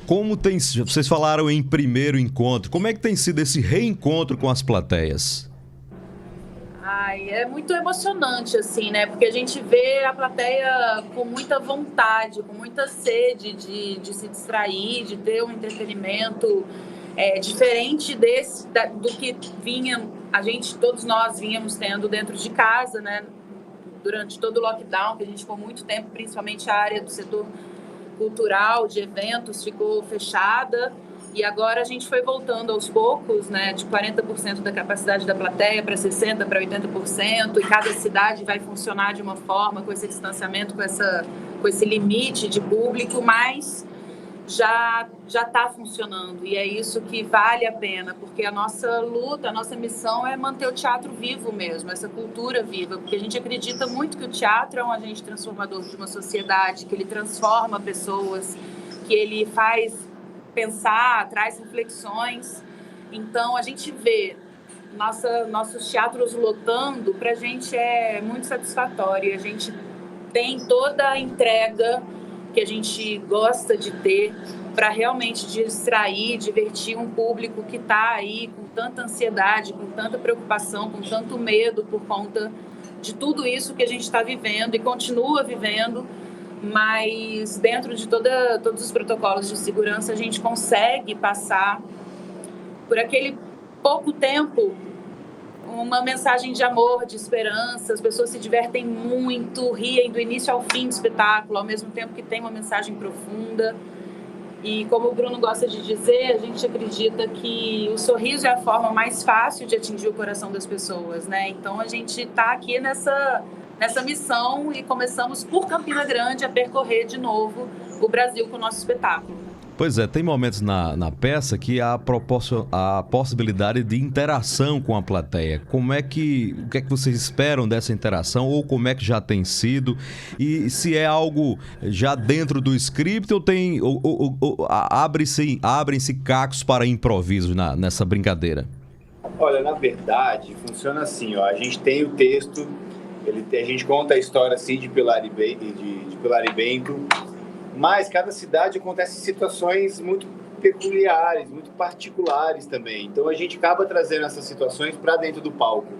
Como tem, vocês falaram em primeiro encontro, como é que tem sido esse reencontro com as plateias? Ai, é muito emocionante, assim, né? Porque a gente vê a plateia com muita vontade, com muita sede de se distrair, de ter um entretenimento diferente do que todos nós vínhamos tendo dentro de casa, né? Durante todo o lockdown, que a gente ficou muito tempo, principalmente a área do setor cultural, de eventos, ficou fechada. E agora a gente foi voltando aos poucos, né, de 40% da capacidade da plateia para 60%, para 80%, e cada cidade vai funcionar de uma forma, com esse distanciamento, com esse limite de público, mas já está funcionando. E é isso que vale a pena, porque a nossa luta, a nossa missão é manter o teatro vivo mesmo, essa cultura viva, porque a gente acredita muito que o teatro é um agente transformador de uma sociedade, que ele transforma pessoas, que ele faz pensar, traz reflexões. Então, a gente vê nossos teatros lotando, para a gente é muito satisfatório. A gente tem toda a entrega que a gente gosta de ter para realmente distrair, divertir um público que está aí com tanta ansiedade, com tanta preocupação, com tanto medo por conta de tudo isso que a gente está vivendo e continua vivendo. Mas dentro de todos os protocolos de segurança, a gente consegue passar por aquele pouco tempo uma mensagem de amor, de esperança. As pessoas se divertem muito, riem do início ao fim do espetáculo, ao mesmo tempo que tem uma mensagem profunda. E como o Bruno gosta de dizer, a gente acredita que o sorriso é a forma mais fácil de atingir o coração das pessoas, né? Então a gente está aqui nessa missão e começamos por Campina Grande a percorrer de novo o Brasil com o nosso espetáculo. Pois é, tem momentos na peça que há a possibilidade de interação com a plateia. O que é que vocês esperam dessa interação, ou como é que já tem sido? E se é algo já dentro do script ou abrem-se cacos para improviso nessa brincadeira? Olha, na verdade, funciona assim, ó, a gente tem o texto, a gente conta a história assim de Pilar e Bento, mas cada cidade acontece situações muito peculiares, muito particulares também. Então a gente acaba trazendo essas situações para dentro do palco.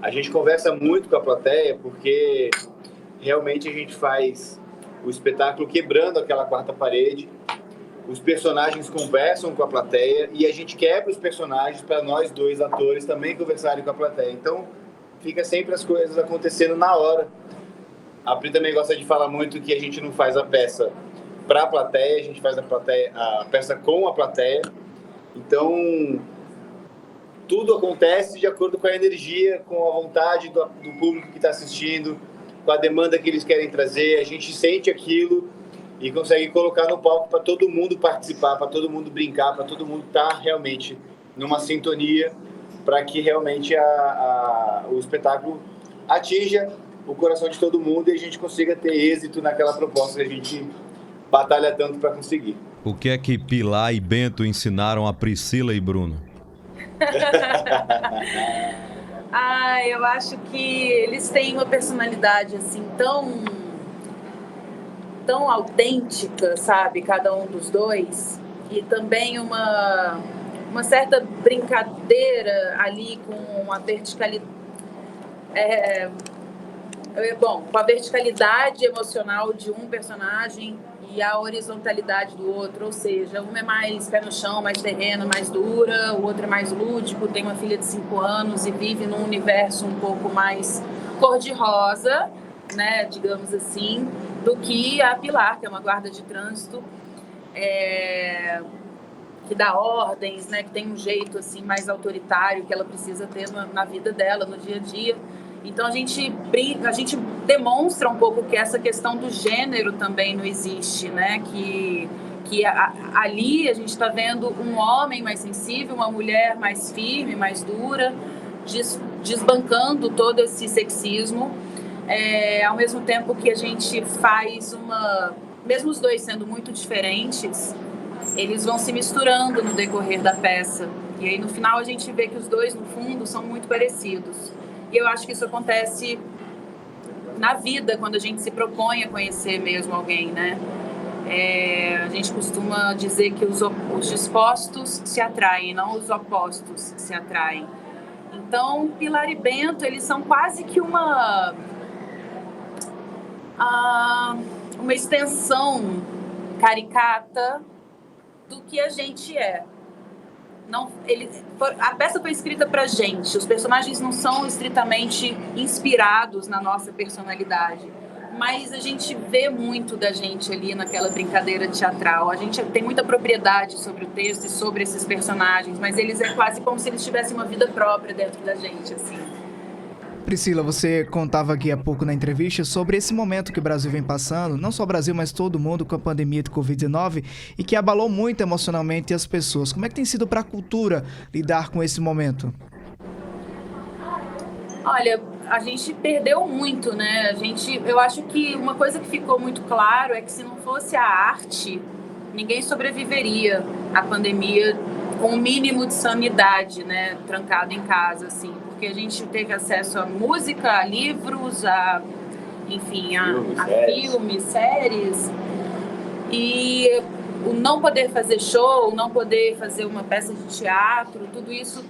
A gente conversa muito com a plateia porque realmente a gente faz o espetáculo quebrando aquela quarta parede. Os personagens conversam com a plateia e a gente quebra os personagens para nós dois atores também conversarem com a plateia. Então fica sempre as coisas acontecendo na hora. A Pri também gosta de falar muito que a gente não faz a peça para a plateia, a gente faz a peça com a plateia. Então, tudo acontece de acordo com a energia, com a vontade do público que está assistindo, com a demanda que eles querem trazer. A gente sente aquilo e consegue colocar no palco para todo mundo participar, para todo mundo brincar, para todo mundo estar realmente numa sintonia, para que realmente o espetáculo atinja o coração de todo mundo e a gente consiga ter êxito naquela proposta que a gente batalha tanto para conseguir. O que é que Pilar e Bento ensinaram a Priscila e Bruno? Eu acho que eles têm uma personalidade assim tão autêntica, sabe? Cada um dos dois. E também uma certa brincadeira ali com a verticalidade. Com a verticalidade emocional de um personagem e a horizontalidade do outro, ou seja, um é mais pé no chão, mais terreno, mais dura, o outro é mais lúdico, tem uma filha de 5 anos e vive num universo um pouco mais cor-de-rosa, né, digamos assim, do que a Pilar, que é uma guarda de trânsito, que dá ordens, né, que tem um jeito assim mais autoritário que ela precisa ter na vida dela, no dia a dia. Então a gente demonstra um pouco que essa questão do gênero também não existe, né? Que ali a gente está vendo um homem mais sensível, uma mulher mais firme, mais dura, desbancando todo esse sexismo, ao mesmo tempo que a gente faz mesmo os dois sendo muito diferentes, eles vão se misturando no decorrer da peça. E aí no final a gente vê que os dois, no fundo, são muito parecidos. E eu acho que isso acontece na vida, quando a gente se propõe a conhecer mesmo alguém, né? A gente costuma dizer que os dispostos se atraem, não os opostos se atraem. Então, Pilar e Bento, eles são quase que uma extensão caricata do que a gente é. A peça foi escrita pra gente, os personagens não são estritamente inspirados na nossa personalidade, mas a gente vê muito da gente ali naquela brincadeira teatral. A gente tem muita propriedade sobre o texto e sobre esses personagens, mas eles é quase como se eles tivessem uma vida própria dentro da gente, assim. Priscila, você contava aqui há pouco na entrevista sobre esse momento que o Brasil vem passando, não só o Brasil, mas todo mundo, com a pandemia de Covid-19, e que abalou muito emocionalmente as pessoas. Como é que tem sido para a cultura lidar com esse momento? Olha, a gente perdeu muito, né? Eu acho que uma coisa que ficou muito claro é que se não fosse a arte, ninguém sobreviveria à pandemia com um mínimo de sanidade, né? Trancado em casa, assim. Porque a gente teve acesso a música, a livros, a filmes, séries. E o não poder fazer show, não poder fazer uma peça de teatro, tudo isso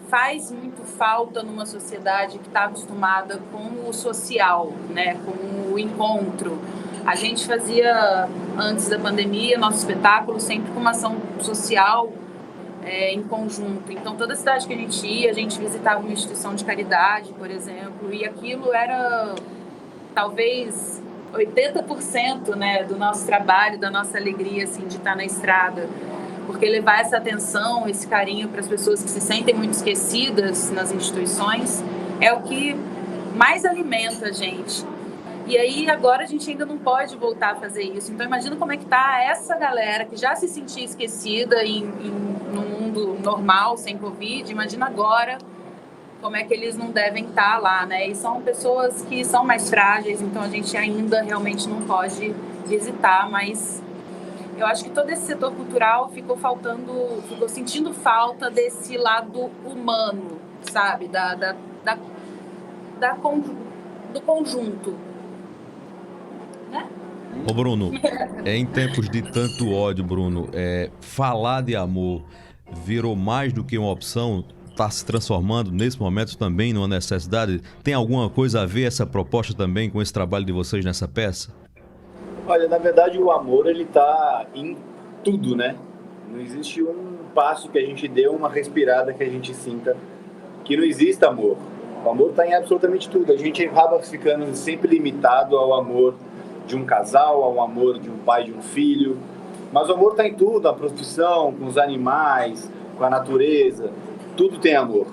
faz muito falta numa sociedade que está acostumada com o social, né? Com o encontro. A gente fazia, antes da pandemia, nosso espetáculo sempre com uma ação social em conjunto. Então, toda cidade que a gente visitava uma instituição de caridade, por exemplo, e aquilo era talvez 80%, né, do nosso trabalho, da nossa alegria, assim, de estar na estrada. Porque levar essa atenção, esse carinho para as pessoas que se sentem muito esquecidas nas instituições é o que mais alimenta a gente. E aí, agora a gente ainda não pode voltar a fazer isso. Então, imagina como é que tá essa galera que já se sentia esquecida no mundo normal, sem Covid. Imagina agora como é que eles não devem estar lá, né? E são pessoas que são mais frágeis, então a gente ainda realmente não pode visitar, mas eu acho que todo esse setor cultural ficou sentindo falta desse lado humano, sabe? Do conjunto. Né? Ô Bruno, em tempos de tanto ódio, Bruno, falar de amor virou mais do que uma opção? Está se transformando nesse momento também numa necessidade? Tem alguma coisa a ver essa proposta também com esse trabalho de vocês nessa peça? Olha, na verdade o amor ele tá em tudo, né? Não existe um passo que a gente dê, uma respirada que a gente sinta que não exista amor. O amor está em absolutamente tudo. A gente acaba ficando sempre limitado ao amor de um casal, ao amor de um pai, de um filho. Mas o amor está em tudo, na profissão, com os animais, com a natureza. Tudo tem amor.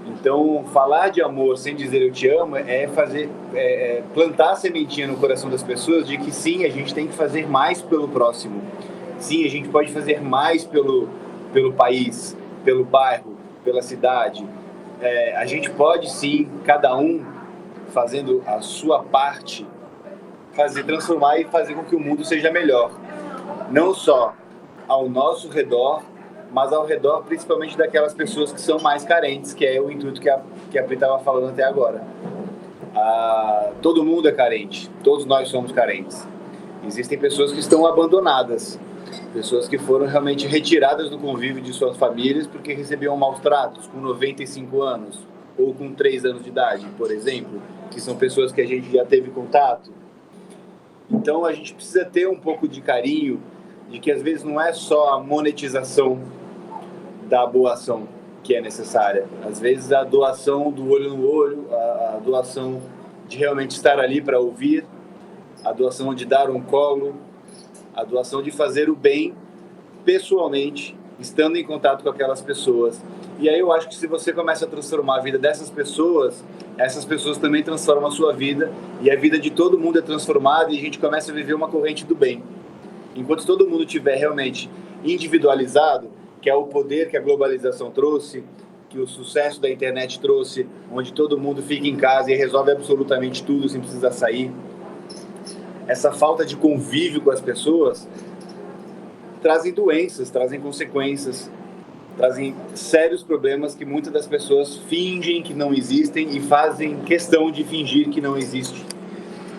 Então, falar de amor sem dizer eu te amo plantar a sementinha no coração das pessoas de que sim, a gente tem que fazer mais pelo próximo. Sim, a gente pode fazer mais pelo país, pelo bairro, pela cidade. A gente pode sim, cada um fazendo a sua parte, transformar e fazer com que o mundo seja melhor. Não só ao nosso redor, mas ao redor principalmente daquelas pessoas que são mais carentes, que é o intuito que a Pri estava falando até agora. Todo mundo é carente, todos nós somos carentes. Existem pessoas que estão abandonadas, pessoas que foram realmente retiradas do convívio de suas famílias porque recebiam maus tratos com 95 anos ou com 3 anos de idade, por exemplo, que são pessoas que a gente já teve contato. Então a gente precisa ter um pouco de carinho, de que às vezes não é só a monetização da boa ação que é necessária. Às vezes a doação do olho no olho, a doação de realmente estar ali para ouvir, a doação de dar um colo, a doação de fazer o bem pessoalmente, estando em contato com aquelas pessoas. E aí eu acho que se você começa a transformar a vida dessas pessoas, essas pessoas também transformam a sua vida, e a vida de todo mundo é transformada e a gente começa a viver uma corrente do bem. Enquanto todo mundo estiver realmente individualizado, que é o poder que a globalização trouxe, que o sucesso da internet trouxe, onde todo mundo fica em casa e resolve absolutamente tudo sem precisar sair. Essa falta de convívio com as pessoas trazem doenças, trazem consequências, trazem sérios problemas que muitas das pessoas fingem que não existem e fazem questão de fingir que não existe.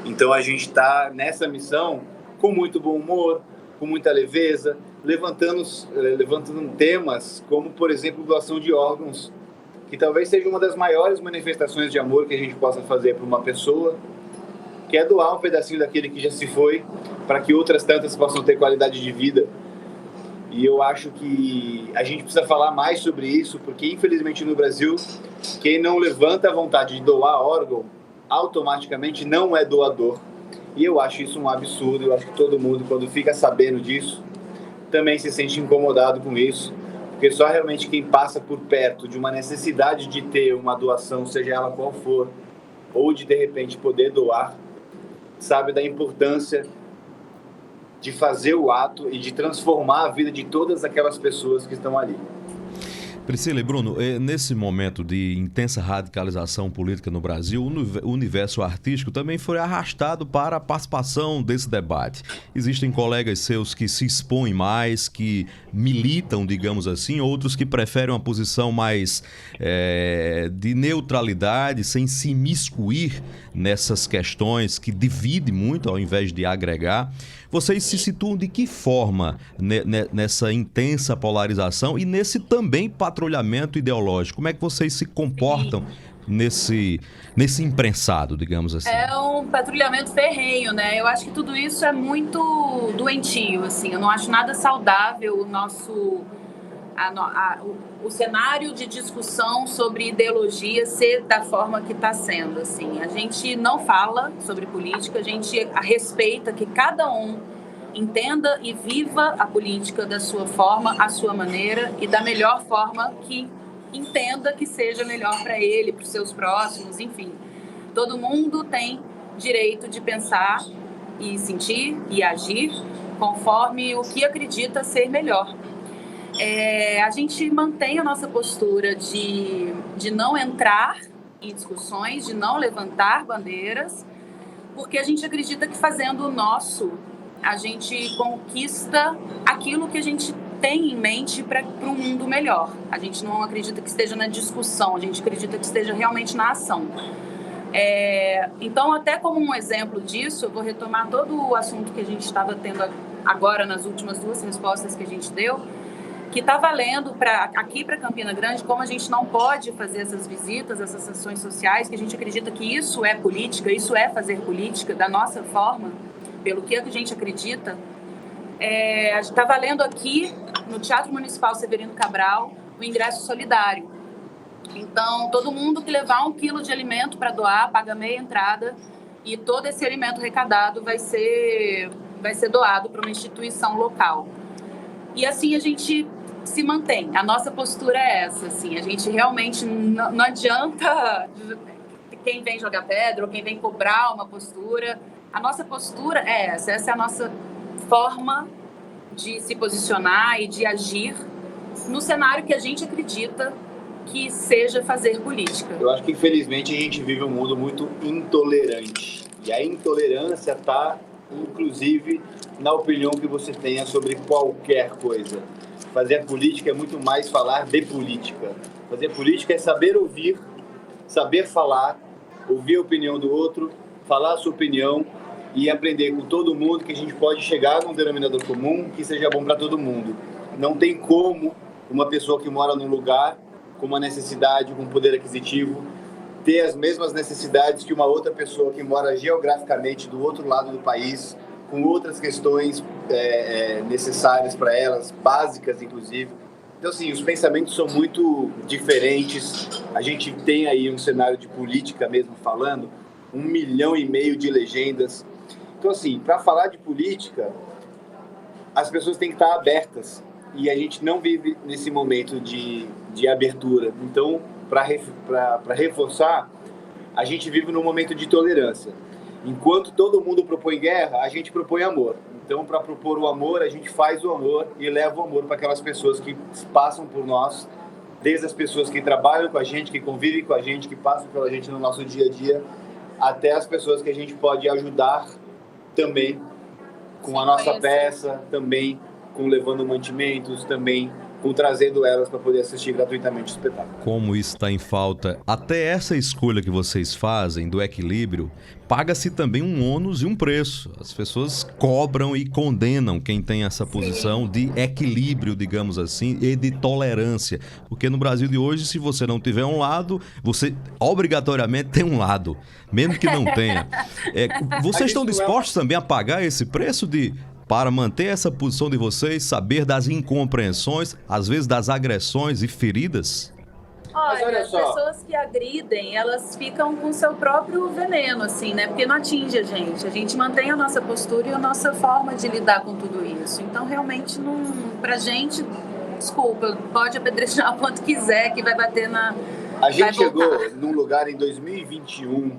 Então a gente está nessa missão com muito bom humor, com muita leveza, levantando temas como, por exemplo, doação de órgãos, que talvez seja uma das maiores manifestações de amor que a gente possa fazer para uma pessoa, que é doar um pedacinho daquele que já se foi, para que outras tantas possam ter qualidade de vida. E eu acho que a gente precisa falar mais sobre isso, porque infelizmente no Brasil, quem não levanta a vontade de doar órgão, automaticamente não é doador. E eu acho isso um absurdo. Eu acho que todo mundo, quando fica sabendo disso, também se sente incomodado com isso, porque só realmente quem passa por perto de uma necessidade de ter uma doação, seja ela qual for, ou de repente poder doar, sabe da importância de fazer o ato e de transformar a vida de todas aquelas pessoas que estão ali. Priscila e Bruno, nesse momento de intensa radicalização política no Brasil, o universo artístico também foi arrastado para a participação desse debate. Existem colegas seus que se expõem mais, que militam, digamos assim, outros que preferem uma posição mais de neutralidade, sem se imiscuir nessas questões que dividem muito ao invés de agregar. Vocês se situam de que forma nessa intensa polarização e nesse também patrulhamento ideológico? Como é que vocês se comportam nesse imprensado, digamos assim? É um patrulhamento ferrenho, né? Eu acho que tudo isso é muito doentio, assim. Eu não acho nada saudável o cenário de discussão sobre ideologia ser da forma que está sendo, assim. A gente não fala sobre política, a gente respeita que cada um entenda e viva a política da sua forma, à sua maneira e da melhor forma que entenda que seja melhor para ele, para os seus próximos, enfim. Todo mundo tem direito de pensar e sentir e agir conforme o que acredita ser melhor. A gente mantém a nossa postura de não entrar em discussões, de não levantar bandeiras, porque a gente acredita que fazendo o nosso, a gente conquista aquilo que a gente tem em mente para um mundo melhor. A gente não acredita que esteja na discussão, a gente acredita que esteja realmente na ação. Então, até como um exemplo disso, eu vou retomar todo o assunto que a gente estava tendo agora nas últimas 2 respostas que a gente deu, que está valendo aqui para Campina Grande, como a gente não pode fazer essas visitas, essas ações sociais, que a gente acredita que isso é política, isso é fazer política da nossa forma, pelo que a gente acredita. Está valendo aqui no Teatro Municipal Severino Cabral o ingresso solidário. Então, todo mundo que levar 1 quilo de alimento para doar, paga meia entrada e todo esse alimento arrecadado vai ser doado para uma instituição local. E assim a gente se mantém. A nossa postura é essa, assim. A gente realmente não adianta quem vem jogar pedra ou quem vem cobrar uma postura. A nossa postura é essa. Essa é a nossa forma de se posicionar e de agir no cenário que a gente acredita que seja fazer política. Eu acho que, infelizmente, a gente vive um mundo muito intolerante. E a intolerância está, inclusive, na opinião que você tenha sobre qualquer coisa. Fazer política é muito mais falar de política. Fazer política é saber ouvir, saber falar, ouvir a opinião do outro, falar a sua opinião e aprender com todo mundo que a gente pode chegar num denominador comum que seja bom para todo mundo. Não tem como uma pessoa que mora num lugar com uma necessidade, com poder aquisitivo, ter as mesmas necessidades que uma outra pessoa que mora geograficamente do outro lado do país, com outras questões necessárias para elas, básicas inclusive. Então, assim, os pensamentos são muito diferentes. A gente tem aí um cenário de política mesmo falando, 1,5 milhão de legendas. Então, assim, para falar de política, as pessoas têm que estar abertas. E a gente não vive nesse momento de abertura. Então, para reforçar, a gente vive num momento de tolerância. Enquanto todo mundo propõe guerra, a gente propõe amor. Então, para propor o amor, a gente faz o amor e leva o amor para aquelas pessoas que passam por nós, desde as pessoas que trabalham com a gente, que convivem com a gente, que passam pela gente no nosso dia a dia, até as pessoas que a gente pode ajudar também com a nossa peça, também com levando mantimentos, também trazendo elas para poder assistir gratuitamente o espetáculo. Como isso está em falta, até essa escolha que vocês fazem do equilíbrio, paga-se também um ônus e um preço. As pessoas cobram e condenam quem tem essa posição de equilíbrio, digamos assim, e de tolerância. Porque no Brasil de hoje, se você não tiver um lado, você obrigatoriamente tem um lado, mesmo que não tenha. Vocês estão dispostos também a pagar esse preço para manter essa posição de vocês, saber das incompreensões, às vezes das agressões e feridas? Olha, as pessoas que agridem, elas ficam com seu próprio veneno, assim, né? Porque não atinge a gente. A gente mantém a nossa postura e a nossa forma de lidar com tudo isso. Então, realmente, pra gente, desculpa, pode apedrejar o quanto quiser, que vai bater na... A gente chegou num lugar em 2021,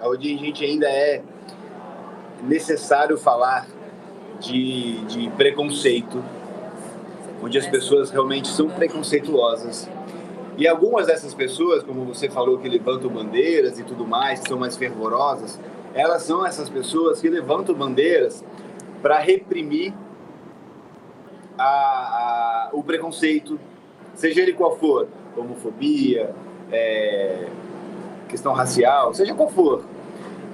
onde a gente ainda é necessário falar de preconceito, onde as pessoas realmente são preconceituosas. E algumas dessas pessoas, como você falou, que levantam bandeiras e tudo mais, que são mais fervorosas, elas são essas pessoas que levantam bandeiras para reprimir o preconceito, seja ele qual for, homofobia, questão racial, seja qual for.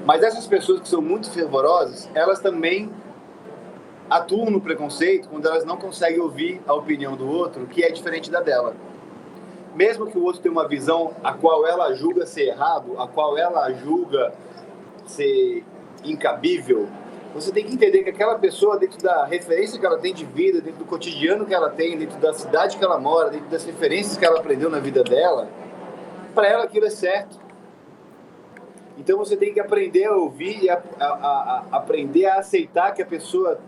Mas essas pessoas que são muito fervorosas, elas também atuam no preconceito quando elas não conseguem ouvir a opinião do outro, que é diferente da dela. Mesmo que o outro tenha uma visão a qual ela julga ser errado, a qual ela julga ser incabível, você tem que entender que aquela pessoa, dentro da referência que ela tem de vida, dentro do cotidiano que ela tem, dentro da cidade que ela mora, dentro das referências que ela aprendeu na vida dela, para ela aquilo é certo. Então você tem que aprender a ouvir e aprender a aceitar que a pessoa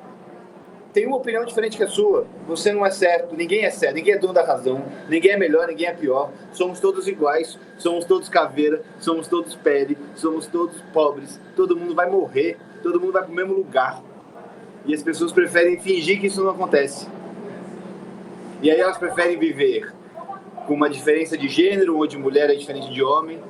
tem uma opinião diferente que a sua. Você não é certo, ninguém é dono da razão, ninguém é melhor, ninguém é pior. Somos todos iguais, somos todos caveira, somos todos pele, somos todos pobres, todo mundo vai morrer, todo mundo vai para o mesmo lugar. E as pessoas preferem fingir que isso não acontece. E aí elas preferem viver com uma diferença de gênero, onde mulher é diferente de homem,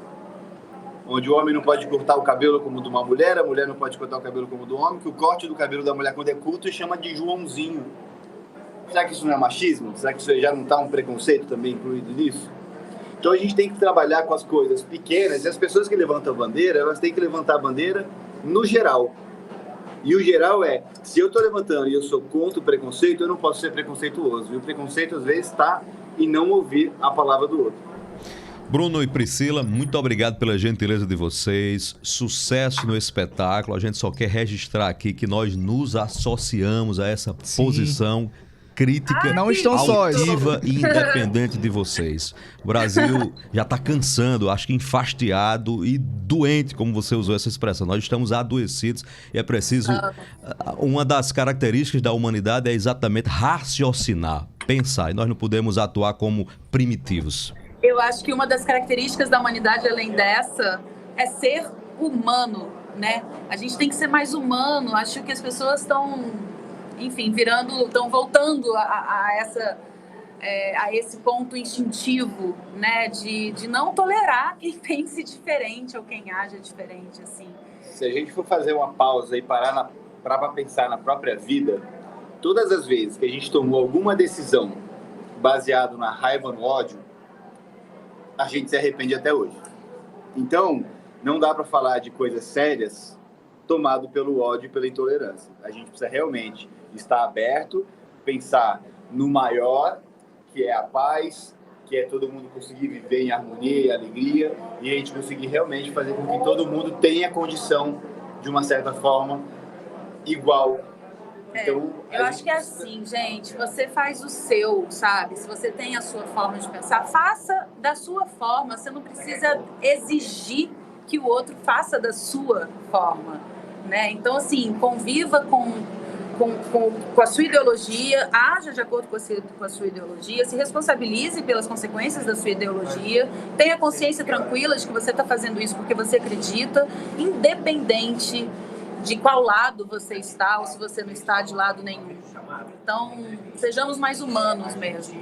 onde o homem não pode cortar o cabelo como de uma mulher, a mulher não pode cortar o cabelo como do homem, que o corte do cabelo da mulher, quando é curto, chama de Joãozinho. Será que isso não é machismo? Será que isso já não está um preconceito também incluído nisso? Então a gente tem que trabalhar com as coisas pequenas, e as pessoas que levantam a bandeira, elas têm que levantar a bandeira no geral. E o geral é, se eu estou levantando e eu sou contra o preconceito, eu não posso ser preconceituoso. E o preconceito, às vezes, está em não ouvir a palavra do outro. Bruno e Priscila, muito obrigado pela gentileza de vocês, sucesso no espetáculo. A gente só quer registrar aqui que nós nos associamos a essa posição crítica, não estão sós, altiva e independente de vocês. O Brasil já está cansando, acho que enfastiado e doente, como você usou essa expressão. Nós estamos adoecidos e é preciso... Uma das características da humanidade é exatamente raciocinar, pensar, e nós não podemos atuar como primitivos. Eu acho que uma das características da humanidade, além dessa, é ser humano, né? A gente tem que ser mais humano. Acho que as pessoas estão, enfim, estão voltando a esse ponto instintivo, né? De não tolerar quem pense diferente ou quem haja diferente, assim. Se a gente for fazer uma pausa e parar para pensar na própria vida, todas as vezes que a gente tomou alguma decisão baseada na raiva, no ódio, a gente se arrepende até hoje. Então, não dá para falar de coisas sérias tomado pelo ódio e pela intolerância. A gente precisa realmente estar aberto, pensar no maior, que é a paz, que é todo mundo conseguir viver em harmonia e alegria, e a gente conseguir realmente fazer com que todo mundo tenha condição, de uma certa forma, igual. Então, eu acho que é assim, gente, você faz o seu, sabe? Se você tem a sua forma de pensar, faça da sua forma. Você não precisa exigir que o outro faça da sua forma, né? Então, assim, conviva com a sua ideologia, haja de acordo com a sua ideologia, se responsabilize pelas consequências da sua ideologia, tenha consciência tranquila de que você está fazendo isso porque você acredita, independente de qual lado você está ou se você não está de lado nenhum. Então, sejamos mais humanos mesmo.